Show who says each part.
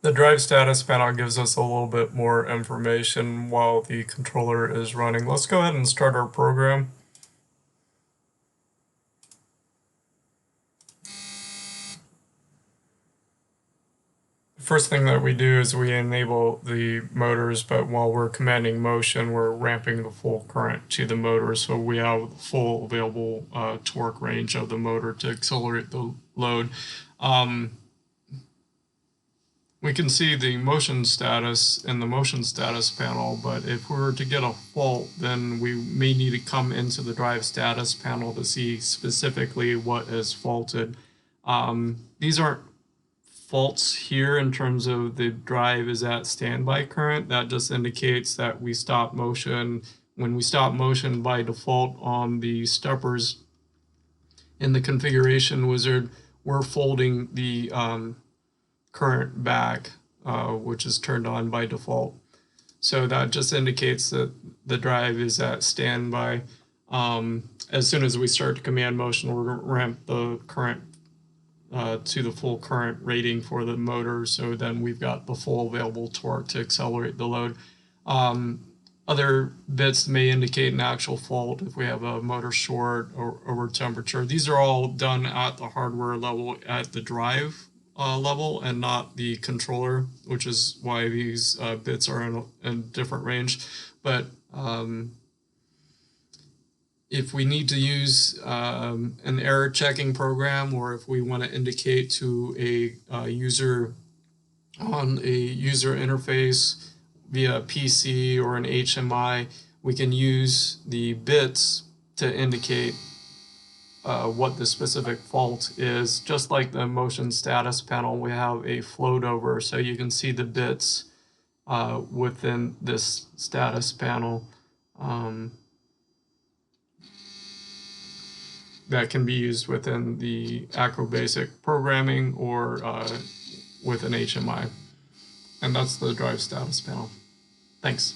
Speaker 1: The drive status panel gives us a little bit more information while the controller is running. Let's go ahead and start our program. The first thing that we do is we enable the motors, but while we're commanding motion, we're ramping the full current to the motor, so we have the full available torque range of the motor to accelerate the load. We can see the motion status in the motion status panel, but if we were to get a fault, then we may need to come into the drive status panel to see specifically what is faulted. These aren't faults here in terms of the drive is at standby current. That just indicates that we stop motion. When we stop motion by default on the steppers in the configuration wizard, we're folding the current back, which is turned on by default. So that just indicates that the drive is at standby. As soon as we start to command motion, we're going to ramp the current to the full current rating for the motor, so then we've got the full available torque to accelerate the load. Other bits may indicate an actual fault if we have a motor short or over temperature. These are all done at the hardware level, at the drive level, and not the controller, which is why these bits are in a different range. But if we need to use an error checking program, or if we want to indicate to a user on a user interface via a PC or an HMI, we can use the bits to indicate what the specific fault is. Just like the motion status panel, we have a float over, so you can see the bits within this status panel that can be used within the Acrobasic programming or with an HMI. And that's the drive status panel. Thanks.